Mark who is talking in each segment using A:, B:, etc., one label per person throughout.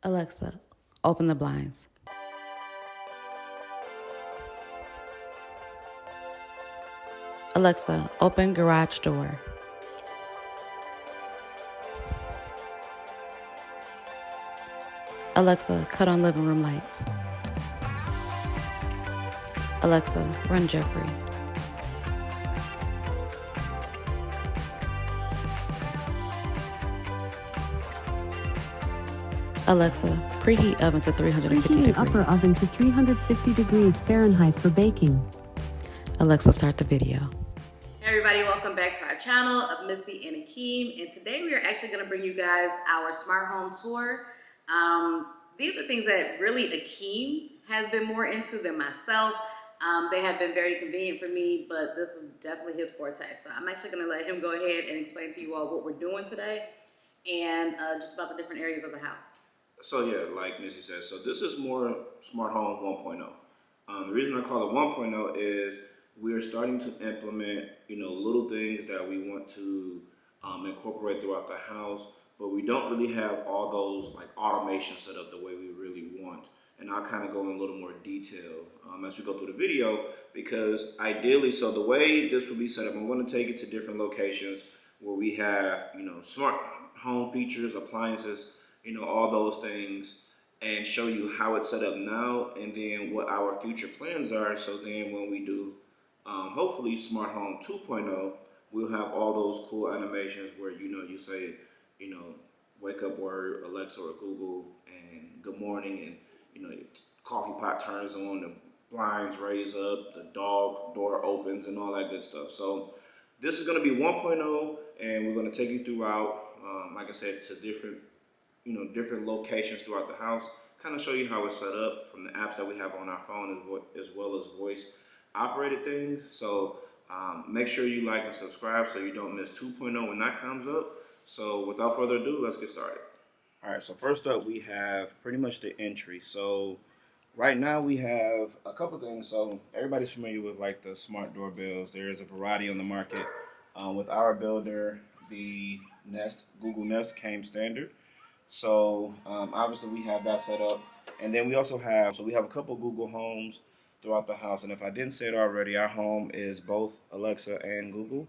A: Alexa, open the blinds. Alexa, open garage door. Alexa, cut on living room lights. Alexa, run Jeffrey. Alexa, preheat oven to 350
B: Preheating
A: degrees.
B: upper oven to 350 degrees Fahrenheit for baking.
A: Alexa, start the video.
C: Hey everybody, welcome back to our channel of Missy and Akeem. And today we are actually going to bring you guys our smart home tour. These are things that really Akeem has been more into than myself. They have been very convenient for me, but this is definitely his forte. So I'm actually going to let him go ahead and explain to you all what we're doing today and just about the different areas of the house.
D: So yeah, like Missie said, so this is more Smart Home 1.0. The reason I call it 1.0 is we're starting to implement, little things that we want to incorporate throughout the house, but we don't really have all those like automation set up the way we really want. And I'll kind of go in a little more detail as we go through the video, because ideally, so the way this will be set up, I'm going to take it to different locations where we have, smart home features, appliances, all those things, and show you how it's set up now and then what our future plans are. So then when we do, hopefully Smart Home 2.0, we'll have all those cool animations where, you say, wake up word, Alexa or Google, and good morning, and, your coffee pot turns on, the blinds raise up, the dog door opens, and all that good stuff. So this is going to be 1.0, and we're going to take you throughout, like I said, to different locations throughout the house, kind of show you how it's set up from the apps that we have on our phone as well as voice operated things. So make sure you like and subscribe so you don't miss 2.0 when that comes up. So without further ado, let's get started. All right, so first up we have pretty much the entry. So right now we have a couple things. So everybody's familiar with like the smart doorbells. There is a variety on the market. With our builder, the Google Nest came standard. So obviously we have that set up, and then we also have we have a couple Google Homes throughout the house. And if I didn't say it already, our home is both Alexa and Google.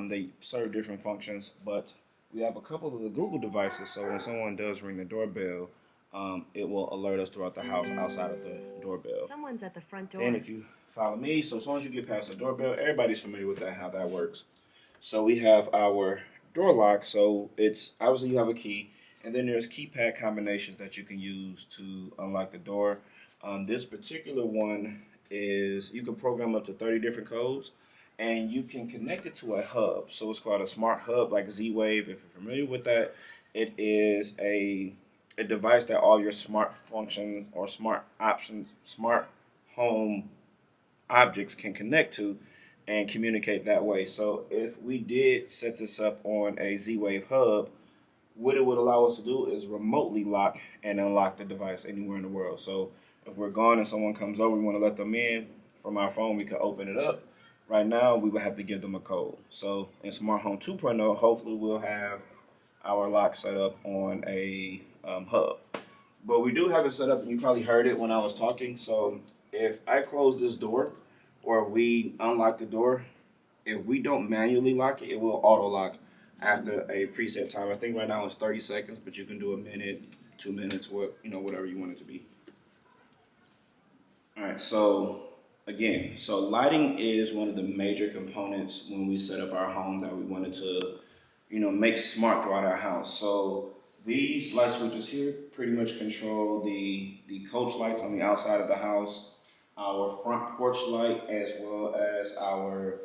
D: They serve different functions, but we have a couple of the Google devices. So when someone does ring the doorbell, it will alert us throughout the house outside of the doorbell.
B: Someone's at the front door.
D: And if you follow me, so as soon as you get past the doorbell, everybody's familiar with that, how that works. So we have our door lock. So it's obviously you have a key. And then there's keypad combinations that you can use to unlock the door. This particular one is you can program up to 30 different codes, and you can connect it to a hub. So it's called a smart hub, like Z-Wave. If you're familiar with that, it is a device that all your smart function or smart options, smart home objects can connect to and communicate that way. So if we did set this up on a Z-Wave hub, what it would allow us to do is remotely lock and unlock the device anywhere in the world. So if we're gone and someone comes over, we want to let them in from our phone, we can open it up. Right now, we would have to give them a code. So in Smart Home 2.0, hopefully we'll have our lock set up on a hub. But we do have it set up, and you probably heard it when I was talking. So if I close this door or we unlock the door, if we don't manually lock it, it will auto lock after a preset time. I think right now it's 30 seconds, but you can do a minute, 2 minutes, whatever you want it to be. All right, so again, so lighting is one of the major components when we set up our home that we wanted to, make smart throughout our house. So these light switches here pretty much control the coach lights on the outside of the house, our front porch light, as well as our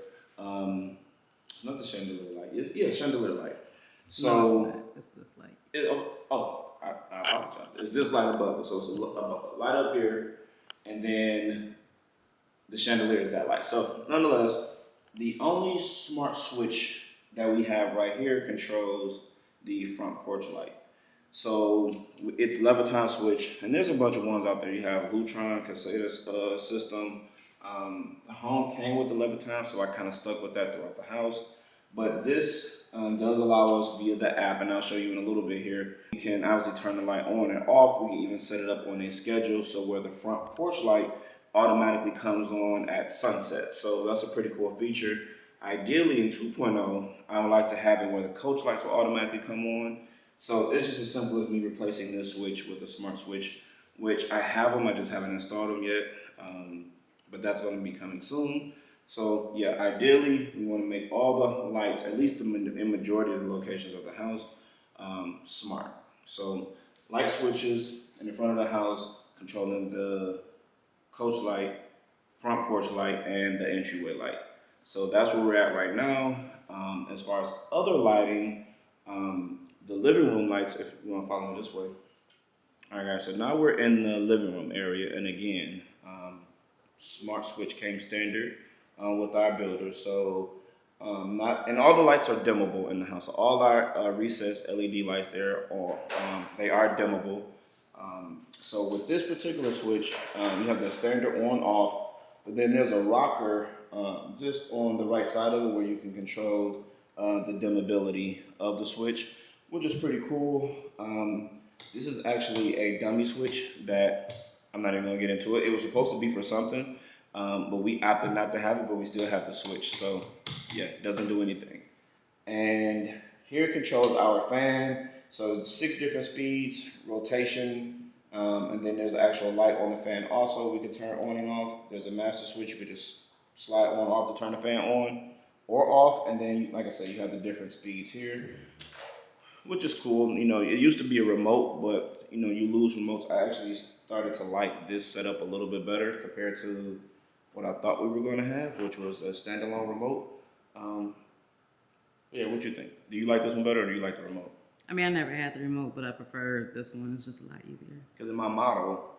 D: it's not the chandelier light. Chandelier light. So
C: No, it's not. It's this light.
D: I apologize. It's this light above it. So it's a light up here, and then the chandelier is that light. So nonetheless, the only smart switch that we have right here controls the front porch light. So it's Leviton switch, and there's a bunch of ones out there. You have Lutron, Caseta system. The home came with the Leviton, so I kind of stuck with that throughout the house. But this does allow us via the app, and I'll show you in a little bit here. We can obviously turn the light on and off. We can even set it up on a schedule, so where the front porch light automatically comes on at sunset. So that's a pretty cool feature. Ideally in 2.0, I would like to have it where the coach lights will automatically come on. So it's just as simple as me replacing this switch with a smart switch, which I have them, I just haven't installed them yet. But that's going to be coming soon. So yeah, ideally we want to make all the lights, at least in majority of the locations of the house, smart. So light switches in the front of the house, controlling the coach light, front porch light, and the entryway light. So that's where we're at right now. As far as other lighting, the living room lights, if you want to follow me this way. All right, guys, so now we're in the living room area, and again, smart switch came standard with our builder. So and all the lights are dimmable in the house. So all our recessed LED lights there are they are dimmable. So with this particular switch, you have the standard on off, but then there's a rocker just on the right side of it where you can control the dimmability of the switch, which is pretty cool. This is actually a dummy switch that I'm not even gonna get into it. It was supposed to be for something, but we opted not to have it, but we still have the switch. So yeah, it doesn't do anything. And here it controls our fan. So 6 different speeds, rotation, and then there's an actual light on the fan also we can turn on and off. There's a master switch you could just slide on or off to turn the fan on or off. And then, like I said, you have the different speeds here, which is cool. You know, it used to be a remote, but you know, you lose remotes. I actually started to like this setup a little bit better compared to what I thought we were going to have, which was a standalone remote. Yeah, what you think? Do you like this one better, or do you like the remote?
C: I mean, I never had the remote, but I prefer this one. It's just a lot easier.
D: Because in my model,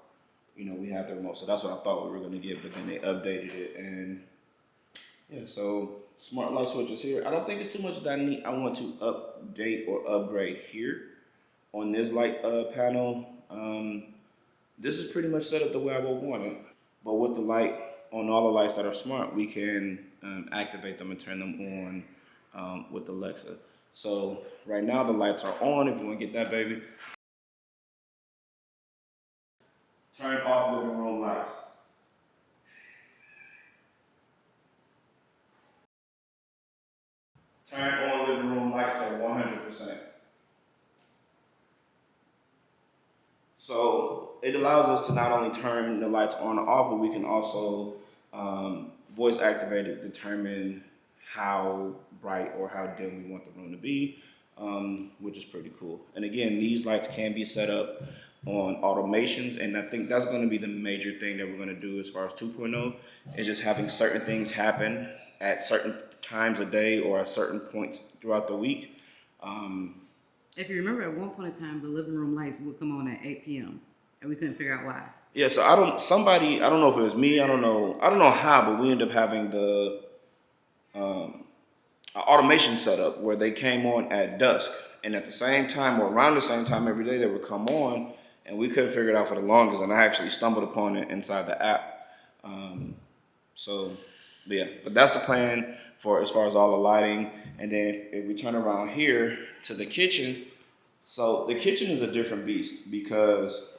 D: you know, we have the remote, so that's what I thought we were going to get, but then they updated it, and yeah, so smart light switches here. I don't think it's too much that I want to update or upgrade here on this light panel. This is pretty much set up the way I would want it, but with the light on all the lights that are smart, we can activate them and turn them on with Alexa. So right now the lights are on. If you want to get that, baby. Turn off living room lights. Turn on living room lights to 100%. So it allows us to not only turn the lights on or off, but we can also voice activate it, determine how bright or how dim we want the room to be, which is pretty cool. And again, these lights can be set up on automations, and I think that's going to be the major thing that we're going to do as far as 2.0 is just having certain things happen at certain times a day or at certain points throughout the week.
C: If you remember, at one point in time, the living room lights would come on at 8 p.m. and we couldn't figure out why.
D: Yeah, so I don't know if it was me, I don't know how, but we ended up having the automation set up where they came on at dusk, and at the same time or around the same time every day they would come on, and we couldn't figure it out for the longest, and I actually stumbled upon it inside the app. But that's the plan for as far as all the lighting. And then if we turn around here to the kitchen, so the kitchen is a different beast because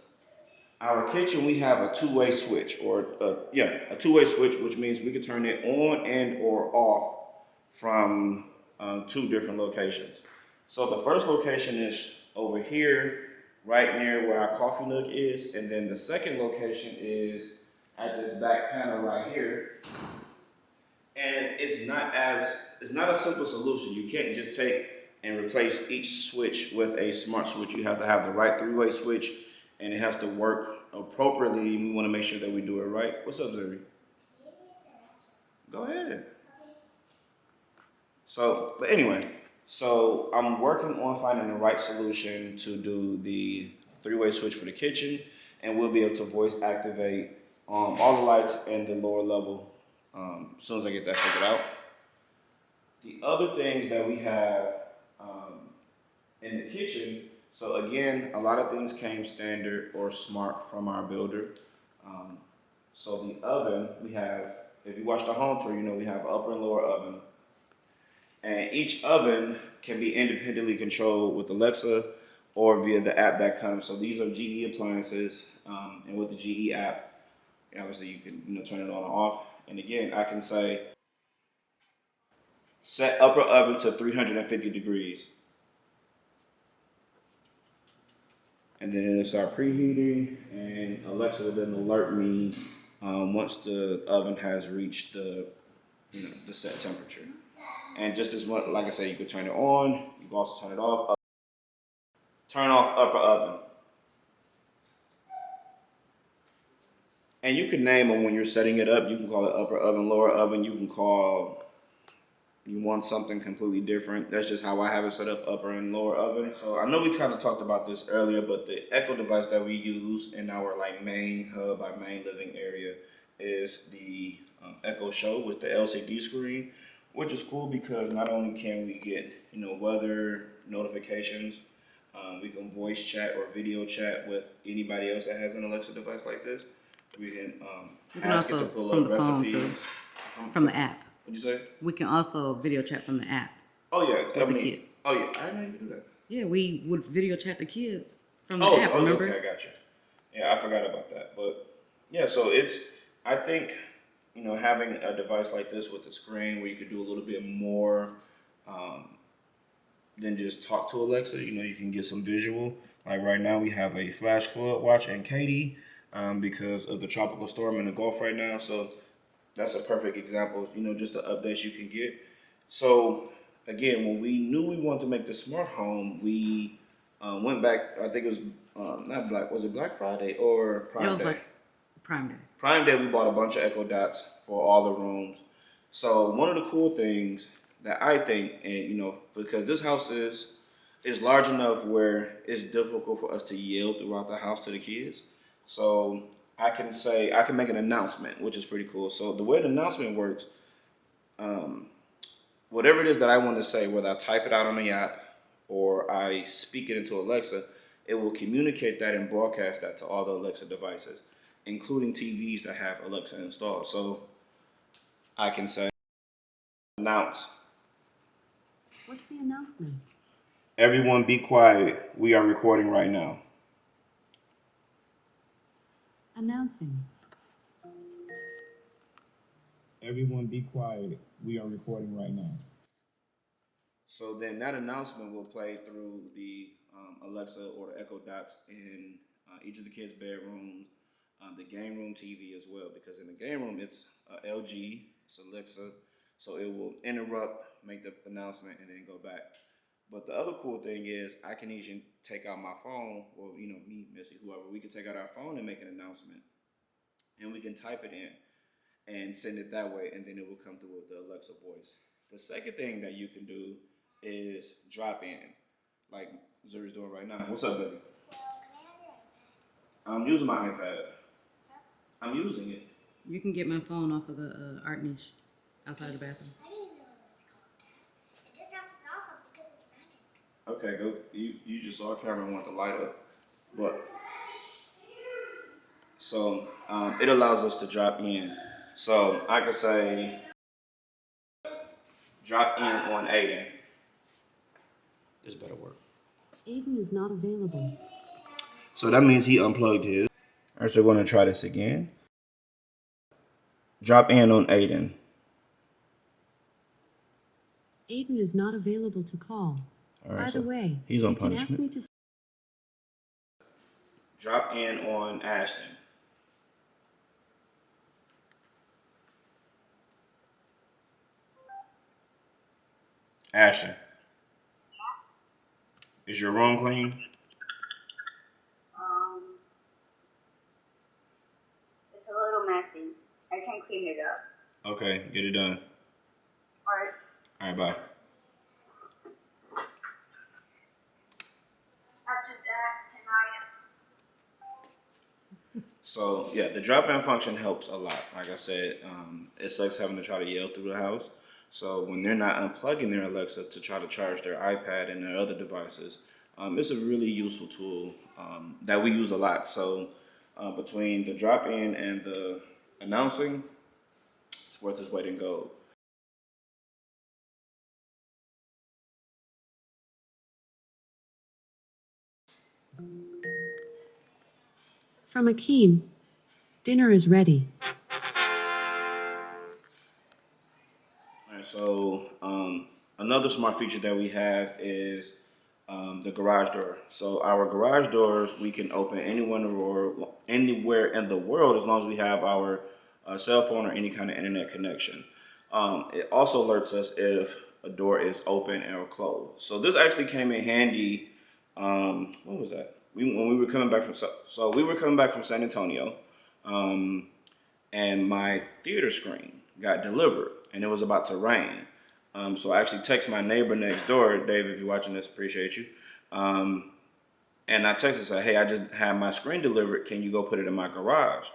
D: our kitchen, we have a two-way switch, a two-way switch, which means we can turn it on and or off from 2 different locations. So the first location is over here, right near where our coffee nook is, and then the second location is at this back panel right here. And it's not a simple solution. You can't just take and replace each switch with a smart switch. You have to have the right 3-way switch, and it has to work appropriately. We want to make sure that we do it right. What's up, Zuri? Go ahead. But anyway, so I'm working on finding the right solution to do the 3-way switch for the kitchen, and we'll be able to voice activate all the lights in the lower level as soon as I get that figured out. The other things that we have in the kitchen, so again, a lot of things came standard or smart from our builder. So the oven, we have, if you watch the home tour, you know we have upper and lower oven. And each oven can be independently controlled with Alexa or via the app that comes. So these are GE appliances, and with the GE app, obviously you can turn it on and off. And again, I can say set upper oven to 350 degrees, and then it'll start preheating, and Alexa will then alert me once the oven has reached the set temperature. And just as much, like I said, you can turn it on, you can also turn it off. Turn off upper oven. And you can name them when you're setting it up. You can call it upper oven, lower oven. You can call, you want something completely different. That's just how I have it set up, upper and lower oven. So I know we kind of talked about this earlier, but the Echo device that we use in our main hub, our main living area, is the Echo Show with the LCD screen, which is cool because not only can we get weather notifications, we can voice chat or video chat with anybody else that has an Alexa device like this. We can
A: We can
D: ask it
A: also
D: to pull
A: from
D: up
A: the phone
D: recipes.
A: too, from the app.
D: What'd you say?
A: We can also video chat from the app.
D: Oh yeah,
A: With the kid.
D: Oh yeah, I didn't know you could do that.
A: Yeah, we would video chat the kids from the
D: Oh,
A: app.
D: oh,
A: Remember?
D: okay, I got you. Yeah, I forgot about that. But yeah, so I think, having a device like this with the screen where you could do a little bit more than just talk to Alexa. You can get some visual. Like right now, we have a flash flood watch in Katy because of the tropical storm in the Gulf right now. So that's a perfect example, just the updates you can get. So again, when we knew we wanted to make the smart home, we went back. I think it was not Black. Was it Black Friday or Prime
A: It was
D: Day?
A: like Prime Day.
D: Prime Day, we bought a bunch of Echo Dots for all the rooms. So one of the cool things that I think, and because this house is large enough where it's difficult for us to yell throughout the house to the kids. So I can make an announcement, which is pretty cool. So the way the announcement works, whatever it is that I want to say, whether I type it out on the app or I speak it into Alexa, it will communicate that and broadcast that to all the Alexa devices, including TVs that have Alexa installed. So I can say, announce.
B: What's the announcement?
D: Everyone be quiet. We are recording right now.
B: Announcing.
D: Everyone be quiet. We are recording right now. So then that announcement will play through the Alexa or the Echo Dots in each of the kids' bedrooms, the game room TV as well, because in the game room it's LG, it's Alexa, so it will interrupt, make the announcement, and then go back. But the other cool thing is I can even take out my phone, or me, Missie, whoever, we can take out our phone and make an announcement, and we can type it in and send it that way, and then it will come through with the Alexa voice. The second thing that you can do is drop in, like Zuri's doing right now. What's up, baby? I'm using my iPad. I'm using it.
A: You can get my phone off of the art niche outside the bathroom.
E: I didn't know it was called that. It just sounds awesome because it's magic.
D: Okay, go. You just saw a camera and want to light up, but so it allows us to drop in. So I could say drop in on Aiden. This better work.
B: Aiden is not available.
D: So that means he unplugged his. All right, so we're going to try this again. Drop in on Aiden.
B: Aiden is not available to call.
D: All right,
B: By
D: so
B: the way,
D: he's on
B: you can ask
D: punishment.
B: me to
D: Drop in on Ashton. Ashton. Is your room clean?
E: It's a little messy. I can clean it up.
D: Okay, get it done.
E: Alright.
D: All right, bye.
E: After that, can I?
D: So yeah, the drop-in function helps a lot. Like I said, it sucks having to try to yell through the house. So when they're not unplugging their Alexa to try to charge their iPad and their other devices, it's a really useful tool that we use a lot. So between the drop-in and the announcing, it's worth its weight in gold.
B: From Akeem. Dinner is ready.
D: All right, so another smart feature that we have is the garage door. So our garage doors we can open anywhere in the world as long as we have our cell phone or any kind of internet connection. It also alerts us if a door is open or closed. So this actually came in handy. When was that? When we were coming back from we were coming back from San Antonio, and my theater screen got delivered, and it was about to rain. So I actually text my neighbor next door, Dave, if you're watching this, appreciate you. And I texted and said, hey, I just had my screen delivered. Can you go put it in my garage?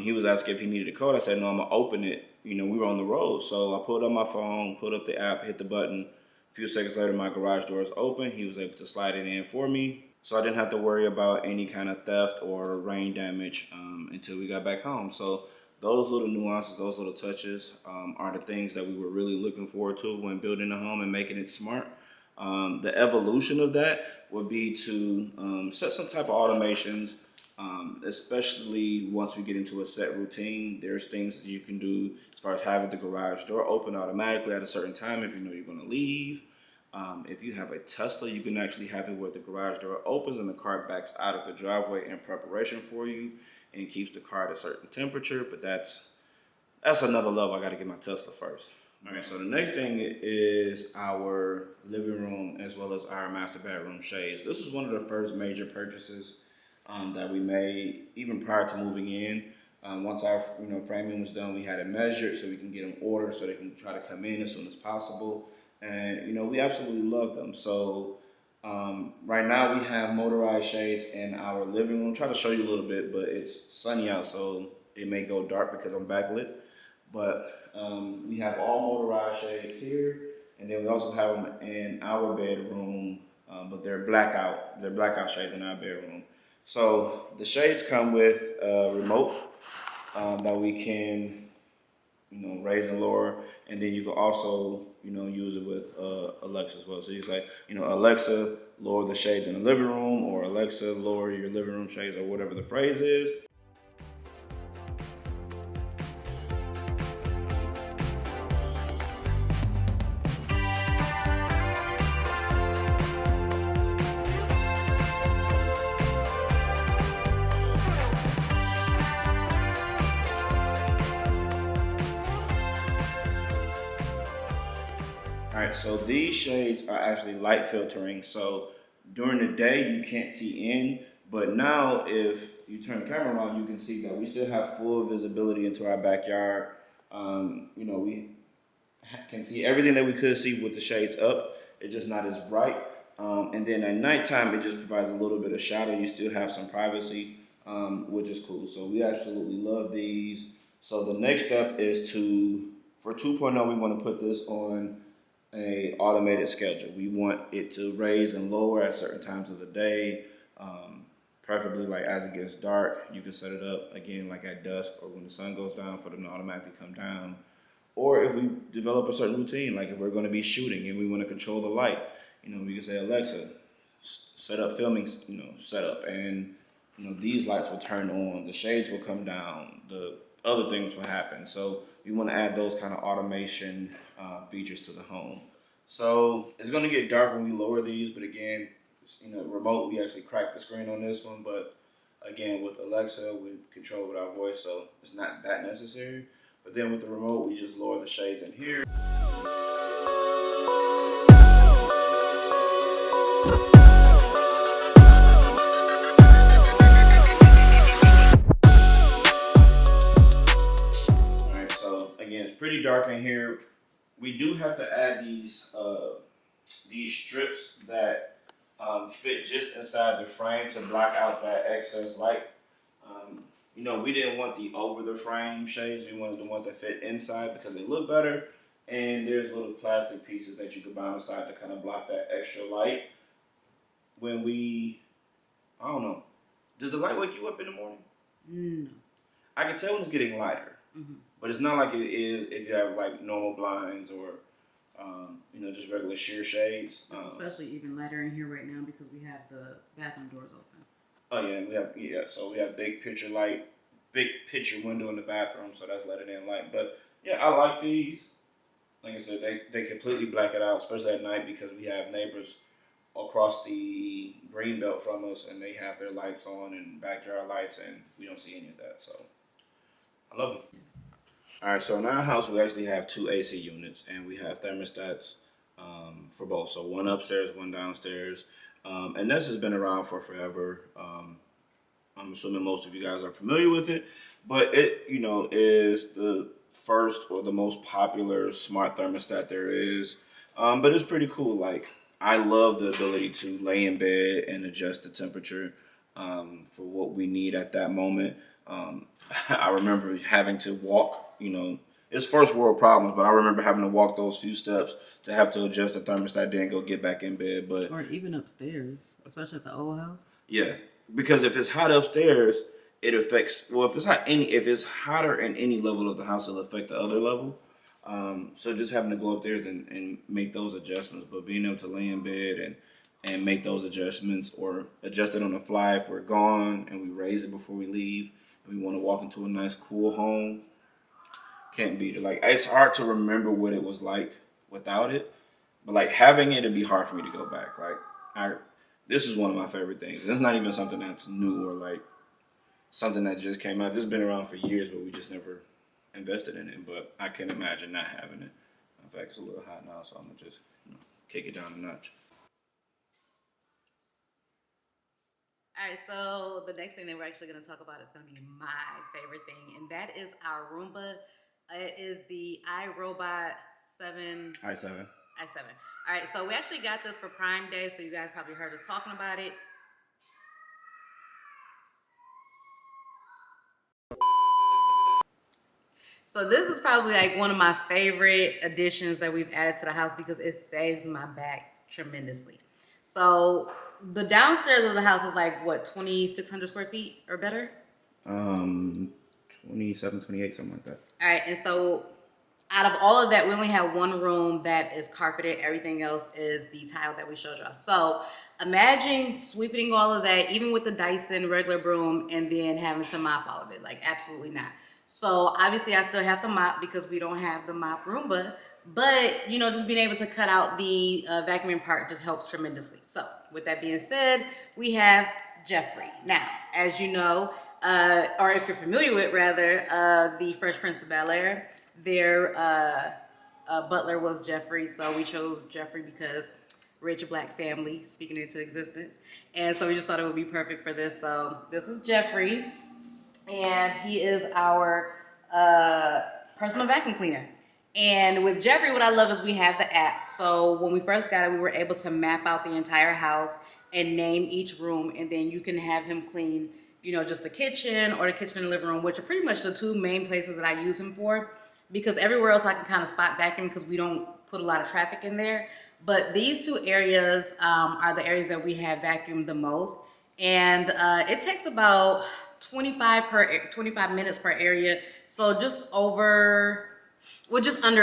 D: He was asking if he needed a code. I said, no, I'm going to open it. You know, we were on the road. So I pulled up my phone, pulled up the app, hit the button. A few seconds later, my garage door is open. He was able to slide it in for me. So I didn't have to worry about any kind of theft or rain damage until we got back home. So those little nuances, those little touches are the things that we were really looking forward to when building a home and making it smart. The evolution of that would be to set some type of automations, especially once we get into a set routine. There's things that you can do as far as having the garage door open automatically at a certain time if you know you're going to leave. If you have a Tesla, you can actually have it where the garage door opens and the car backs out of the driveway in preparation for you and keeps the car at a certain temperature. But that's another level. I got to get my Tesla first. All right, so the next thing is our living room as well as our master bedroom shades. This is one of the first major purchases that we made even prior to moving in. Once our framing was done, we had it measured so we can get them ordered so they can try to come in as soon as possible. And we absolutely love them. So right now we have motorized shades in our living room. Try to show you a little bit, but it's sunny out, so it may go dark because I'm backlit. But we have all motorized shades here, and then we also have them in our bedroom, but they're blackout. They're blackout shades in our bedroom. So the shades come with a remote that we can raise and lower, and then you can also use it with Alexa as well. So you say Alexa, lower the shades in the living room, or Alexa, lower your living room shades, or whatever the phrase is. All right, so these shades are actually light filtering. So during the day, you can't see in, but now if you turn the camera on, you can see that we still have full visibility into our backyard. We can see everything that we could see with the shades up. It's just not as bright. And then at nighttime, it just provides a little bit of shadow. You still have some privacy, which is cool. So we absolutely love these. So the next step is for 2.0, we want to put this on a automated schedule. We want it to raise and lower at certain times of the day, preferably like as it gets dark. You can set it up again like at dusk or when the sun goes down for them to automatically come down. Or if we develop a certain routine, like if we're going to be shooting and we want to control the light, we can say Alexa, set up filming, setup, and these lights will turn on, the shades will come down, the other things will happen. So we want to add those kind of automation features to the home. So it's going to get dark when we lower these, but again, remote, we actually cracked the screen on this one, but again, with Alexa, we control it with our voice, so it's not that necessary. But then with the remote, we just lower the shades in here. Alright, so again, it's pretty dark in here. We do have to add these strips that fit just inside the frame to block out that excess light. We didn't want the over the frame shades. We wanted the ones that fit inside because they look better. And there's little plastic pieces that you can buy inside to kind of block that extra light. I don't know. Does the light wake you up in the morning?
A: No.
D: I can tell when it's getting lighter, but it's not like it is if you have like normal blinds or Just regular sheer shades.
A: It's especially even lighter in here right now because we have the bathroom doors open.
D: Oh yeah, so we have big picture window in the bathroom, so that's letting in light. But yeah, I like these. Like I said, they completely black it out, especially at night because we have neighbors across the green belt from us, and they have their lights on and backyard lights, and we don't see any of that. So I love them. All right, so in our house we actually have two AC units, and we have thermostats for both. So one upstairs, one downstairs, and this has been around for forever. I'm assuming most of you guys are familiar with it, but it is the first or the most popular smart thermostat there is. But it's pretty cool. Like I love the ability to lay in bed and adjust the temperature for what we need at that moment. I remember having to walk, it's first world problems, but I remember having to walk those few steps to have to adjust the thermostat, then go get back in bed. But
A: Or even upstairs, especially at the old house.
D: yeah, because if it's hot upstairs, it affects. Well, if it's hotter in any level of the house, it'll affect the other level. So just having to go upstairs and make those adjustments, but being able to lay in bed and make those adjustments or adjust it on the fly if we're gone and we raise it before we leave and we want to walk into a nice cool home, can't beat it. Like it's hard to remember what it was like without it, but like having it, it'd be hard for me to go back. This is one of my favorite things. It's not even something that's new or like something that just came out. This has been around for years, but we just never invested in it. But I can imagine not having it. In fact, it's a little hot now, so I'm gonna just kick it down a notch.
C: All right, so the next thing that we're actually going to talk about is going to be my favorite thing, and that is our Roomba. It is the iRobot 7.
D: i7.
C: i7. All right, so we actually got this for Prime Day, so you guys probably heard us talking about it. So this is probably like one of my favorite additions that we've added to the house because it saves my back tremendously. So the downstairs of the house is like what, 2,600 square feet or better?
D: 27, 28, something like that.
C: All right, and so out of all of that, we only have one room that is carpeted. Everything else is the tile that we showed y'all. So imagine sweeping all of that, even with the Dyson regular broom, and then having to mop all of it. Like, absolutely not. So obviously I still have to mop because we don't have the mop Roomba, but just being able to cut out the vacuuming part just helps tremendously. So with that being said, we have Jeffrey. Now, as you know, or if you're familiar with rather, the Fresh Prince of Bel-Air, their butler was Jeffrey. So we chose Jeffrey because rich black family speaking into existence. And so we just thought it would be perfect for this. So this is Jeffrey. And he is our personal vacuum cleaner. And with Jeffrey, what I love is we have the app. So when we first got it, we were able to map out the entire house and name each room. And then you can have him clean, just the kitchen or the kitchen and the living room, which are pretty much the two main places that I use him for. Because everywhere else I can kind of spot vacuum because we don't put a lot of traffic in there. But these two areas are the areas that we have vacuumed the most. And it takes about 25 minutes per area, so just under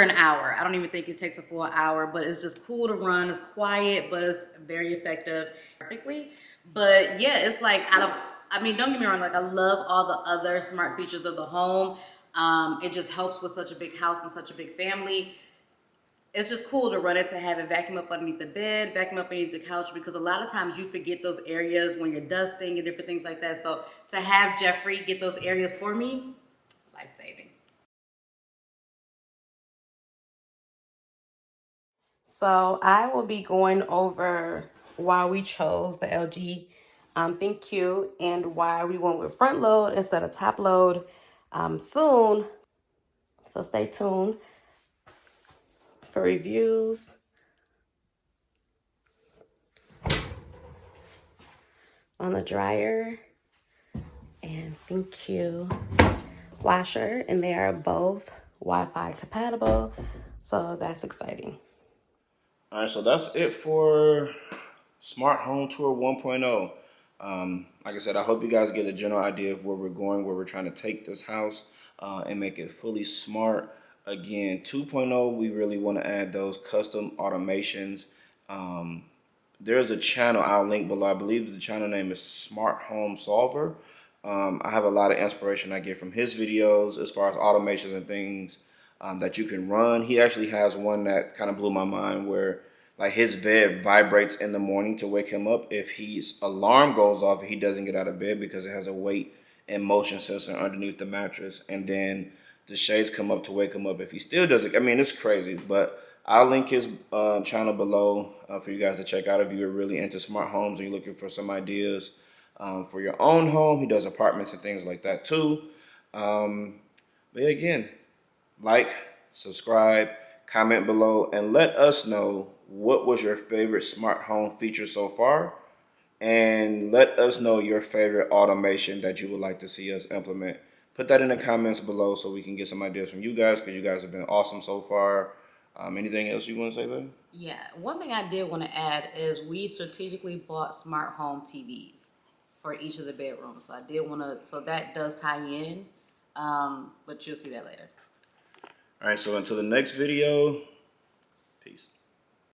C: an hour. I don't even think it takes a full hour, but it's just cool to run. It's quiet, but it's very effective perfectly. But yeah, it's like don't get me wrong, like I love all the other smart features of the home. It just helps with such a big house and such a big family. It's just cool to run it, to have it vacuum up underneath the bed, vacuum up underneath the couch, because a lot of times you forget those areas when you're dusting and different things like that. So to have Jeffrey get those areas for me, life-saving. So I will be going over why we chose the LG ThinQ and why we went with front load instead of top load soon. So stay tuned for reviews on the dryer and ThinQ washer, and they are both Wi-Fi compatible, so that's exciting.
D: All right, so that's it for Smart Home Tour 1.0. Like I said, I hope you guys get a general idea of where we're going, where we're trying to take this house and make it fully smart. Again, 2.0, we really want to add those custom automations. There's a channel I'll link below. I believe the channel name is Smart Home Solver. I have a lot of inspiration I get from his videos as far as automations and things that you can run. He actually has one that kind of blew my mind where like his bed vibrates in the morning to wake him up if his alarm goes off and he doesn't get out of bed because it has a weight and motion sensor underneath the mattress, and then the shades come up to wake him up if he still doesn't. I mean, it's crazy, but I'll link his channel below for you guys to check out if you're really into smart homes and you're looking for some ideas for your own home. He does apartments and things like that too. But again, like, subscribe, comment below, and let us know what was your favorite smart home feature so far. And let us know your favorite automation that you would like to see us implement. Put that in the comments below so we can get some ideas from you guys, because you guys have been awesome so far. Anything else you want to say, Lynn?
C: Yeah, one thing I did want to add is we strategically bought smart home TVs for each of the bedrooms. So I did want to, so that does tie in, but you'll see that later.
D: All right, so until the next video,